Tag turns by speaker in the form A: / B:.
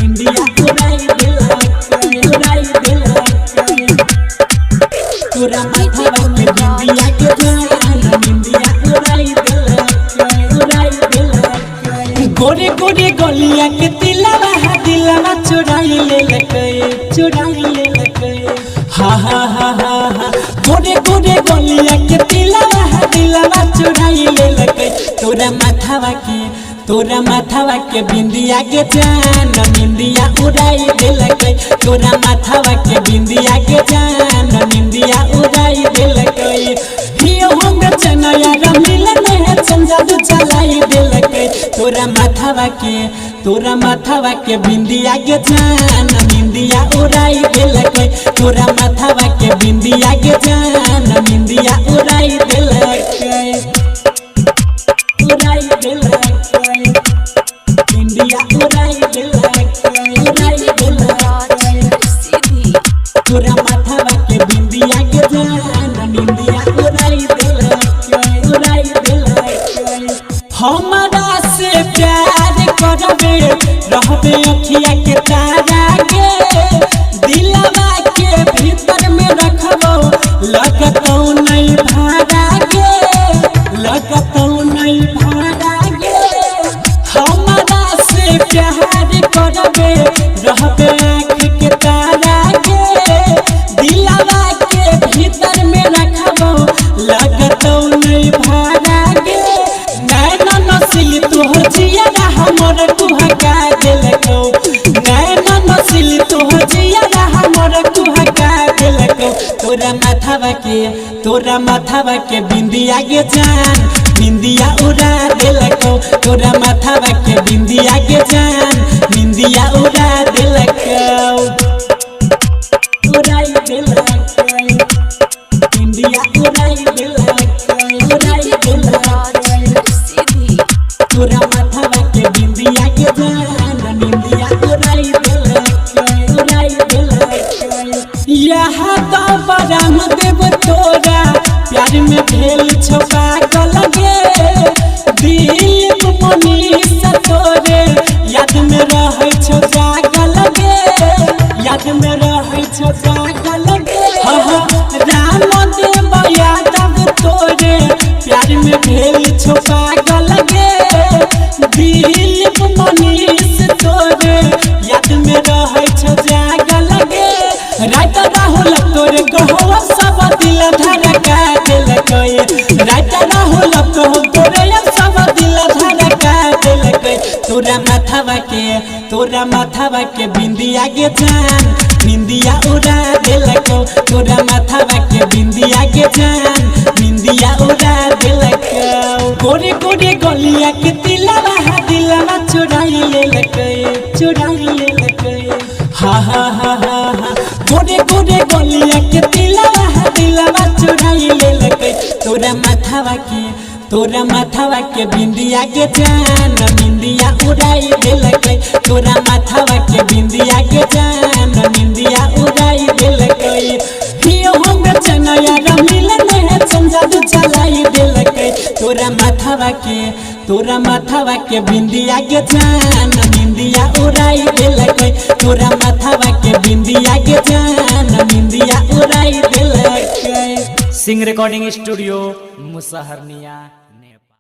A: India उड़ाई दिला पूरा माथा में इंडिया के जान इंडिया उड़ाई दिला गोरे गोरे गलिया के दिलवा चुराई ले लके हा हा हा हा हा गोरे गोरे गलिया के दिलवा चुराई ले लके तोरा माथावा के बिंदिया के जान निंदिया उड़ाई दिलके तोरा माथावा के बिंदिया के जान निंदिया उड़ाई दिलके हियो हम चनया मिलन है संजादू चलाई दिलके तोरा माथावा के बिंदिया के जान निंदिया उड़ाई दिलके तोरा माथावा के बिंदिया के जान निंदिया उड़ाई दिलके इंडिया उड़ाई तोरा माथावा के बिंदिया के जान इंडिया उड़ाई हमारा से प्यार करबे रहबे अखिया के तारा के दिलवा के भीतर में रखबो लगतौ नहीं भाड़ा के हमारा से प्यार करबे रहबे आँख के तारा के दिलवा के भीतर में रखबो लगतौ नहीं भाड़ा के नैना नस्ली तोहर जिया हमर कुहका दिलको नैना नस्ली तोहर जिया हमर कुहका दिलको तोरा माथावा के बिंदिया के जान बिंदिया उड़ा दिलको तोरा माथावा के बिंदिया के जान बिंदिया उड़ा दिलको उड़ाई दिलको इंडिया उड़ाई दिलको तोरा माथावा के बिंदिया के जान बिंदिया उड़ाई दिलको यहाँ तो बराम देव तोरा प्यार में भेल छोपा लगे दिल मनीष तोरे याद में रहे छो जागल गे याद में रहे छो जागल गे राम देव यादव तोरे प्यार में भेल छोपा लगे दिल मनीष तोरे याद में रहे छो जागल गे रात राहुल तोरे कहो सब दिल धड़का दिलके रात राहुल कहो तोरे सब दिल धड़का दिलके तोरा माथावा के बिंदिया के जान बिंदिया उड़ा दिलको तोरा माथावा के बिंदिया के जान बिंदिया उड़ा दिलको गोरे गोरे गलिया के दिलवा चुराई ले लके हा हा हा हा गोरे गोरे गलिया के दिलवा चुराई ले लके तोरा माथावा के बिंदिया के जान बिंदिया उड़ाई दिलके तोरा माथावा के बिंदिया के जान बिंदिया उड़ाई दिलके हियो हम चनया मिलन है संजादू चलाई दिलके तोरा माथावा के बिंदिया के जान बिंदिया उड़ाई दिलके तोरा माथावा के बिंदिया के जान बिंदिया उड़ाई दिलके
B: सिंह रिकॉर्डिंग स्टूडियो मुसहरनिया।